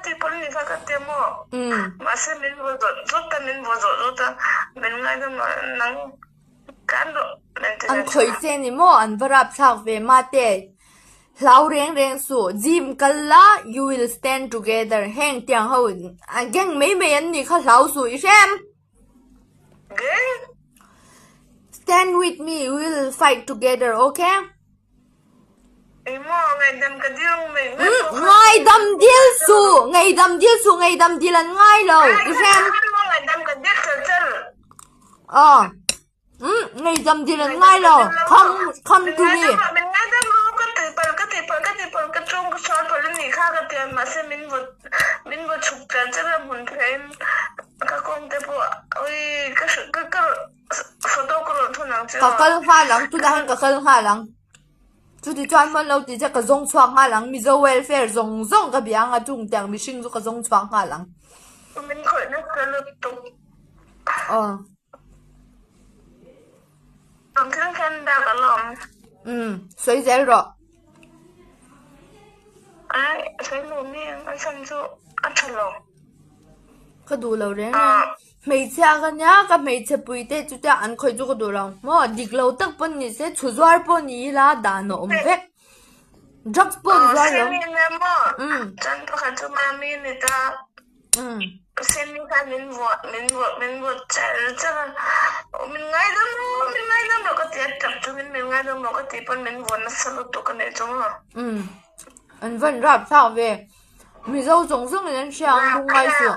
tipal ni kagati mo. Masa min bozo zota min ngai da nang kando. An khoi se ni mo an varap thak ve ma te. Lau reng su jim kalla you will stand together heng tiang ho gang mấy anh ni kha lau su I xem. Stand with me, we will fight together, okay? Ngày đâm cái điêu mình. Ngày đâm điêu là ngay rồi, đi xem. Ngày đâm cái điêu chân. Ngày đâm điêu là ngay rồi, come to me. Mình ngay đâm cái tipal cái trung cái sọt vào lên khá cái tiền mà xem mình vừa chụp chân chứ là muốn thấy các con tế bộ ôi cái photo của nó thôi nào chứ. Cả cơn hoa lắng, tôi đang cả cơn hoa lắng. Tôi đi chuyên môn lâu thì chắc cả giống choang hoa lắng, mi zo welfare giống cái biang à trung tiếng mi sinh cái giống choang hoa lắng. Mình khỏi nó cái lập tục. Tổng thương khen đào cả lòng. Xoay dễ rồi. Ai, xoay lùm đi, anh xong chú, anh thật lòng. Cái đủ lâu đấy nè. Mấy cha cái nhá, cái mấy cha bùi tê chú ta ăn khơi chú cái đủ lòng. Mà địch lâu tức bên này sẽ chú doar bên này là đàn nó ôm vết. Drugs bên doar lòng. Xem mình nè mà. Chẳng có khả chú mà mình này ta. Xem mình khả mình vượt chạy chắc là mình ngay đâm nó có tiết chậm chú mình ngay đâm nó có tiết bên mình vượt nó sẽ lụt tụ cái này chú mà. Anh vẫn rạp sao về. Mình dâu giống giống người dân sáng đúng ngay xuống.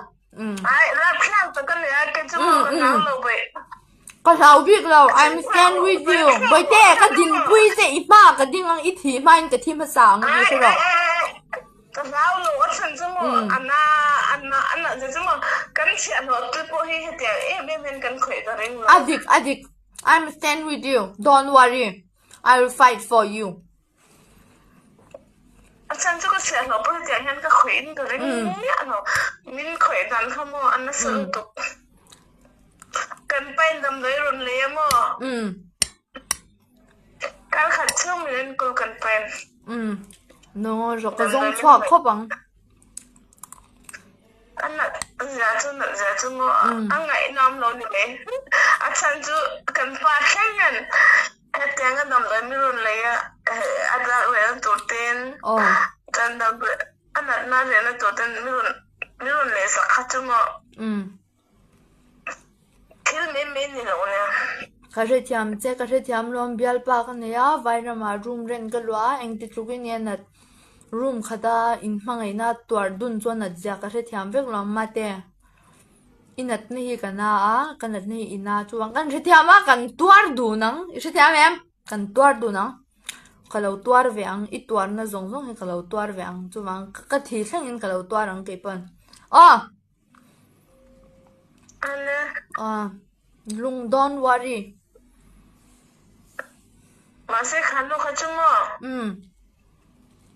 Ai, rạp sao tớ cái này cái chú mà nó lâu vậy. Có sao biết đâu, I'm stand with you. Bởi thế cái đình quý sẽ ít mà, cái đình ăn ít thì mà anh cái thêm mà sáng như thế rồi. Cái sao lâu ở chân chú mà, anh chú mà cắn chuyện họ tôi bố hi hết tiền, em cắn khỏe ra đấy. Adik, I'm stand with you. Don't worry. I will fight for you. Anh chú có chuyện họ bố tiền anh cái khỏe ra đấy. Mình khỏe rằng không mà anh nó sợ tục. Cần bên đâm đấy rồi lấy mà. Cái khẩn trương mình lên cô cần bên. No, rồi cái giống choạc khó bằng. Anh là giá chú ngô. Anh ngại nằm lâu này. Anh chân chú cần phá khen nhận. Hết tiếng cái đâm đấy mình rồi lấy. Anh đã về anh tổ tên. Chân đâm đấy. Anh là nà về anh tổ tên mình rồi lấy sắc khá chú ngô. Kill me ni lo nè. Cái gì thiam luôn bial pa cái này á, vài năm mà room rent cái loa, anh ti chụp cái này room khada in mang ấy na tuar dun cho na giá cái gì thiam việc làm mà thế. Inat này cái na cái này ina chuang cái gì thiam á, cái tuar du nang, gì thiam em, cái tuar du nang. Cái lâu tuar về ang, ít tuar na zong hay cái lâu tuar về ang, chuang cái thi sang in cái lâu tuar ang cái pen. Lung don't worry. Mà sẽ khăn nó khá chung mà.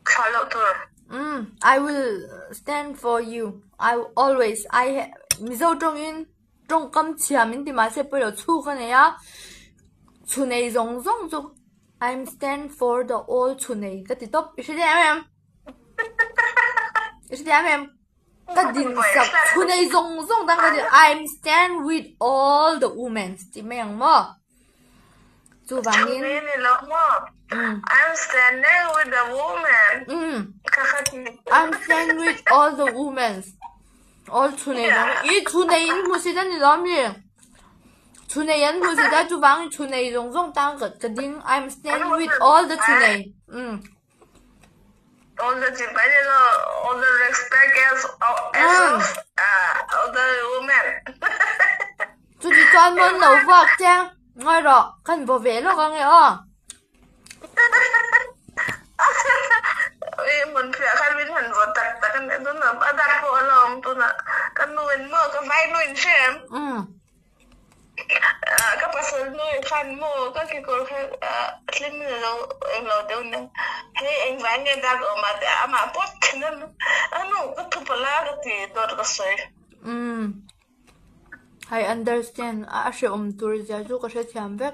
Khá lâu thôi. I will stand for you. I will always. Mi dâu trong căm chia mình thì mà sẽ bây giờ Chhu cái này á. Chhu này giống. I'm stand for the all Chhu này. Cái tí tốt. Ý thế em. Cái đình sập Chhu này giống đang cái gì. I'm stand with all the women. Chị mày ăn mà. Chhu vàng in. I'm standing with the woman. I'm standing with all the women. All Chhu này giống. Ý Chhu này in mù xí chân gì lắm gì. Chhu này in mù xí chân Chhu vàng Chhu này giống đang cái đình. I'm standing with all the Chhu này. All the all the respect as of all the women. Chú đi chuyên môn nấu vật chứ. Ngay rồi, cần vô vế lo con nghe ơ. Mình phải khăn mình hẳn vô tạc cái này tôi là bắt đặt vô lòng tôi là cái nuôi mơ cái vai nuôi xem. Các bác sĩ nuôi khăn mơ các cái cô khăn lên mình lâu đâu nè. Hey anh vay nghe đặt ở mà bớt thì nên anh nó cái thu bala cái gì đó cái sợi. I understand. I sẽ tour ra chú có sẽ thiam vết.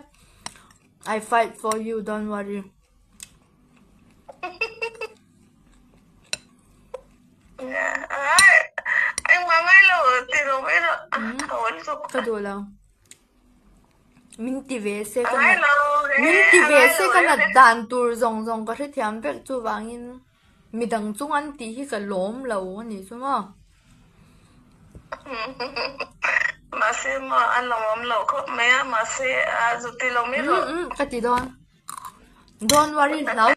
I fight for you, don't worry. thốn dục cái đồ là mình tì về xe cái ai này lâu mình tì về xe cái này đàn tour rong rong cái thiam bẹc chú vang in mi đằng chung ăn tì hi cái lốm lâu này chú mà mà xe mà ăn lòng lâu khóc mẹ mà xe à dù tì lâu mi rồi cái tì don don't worry now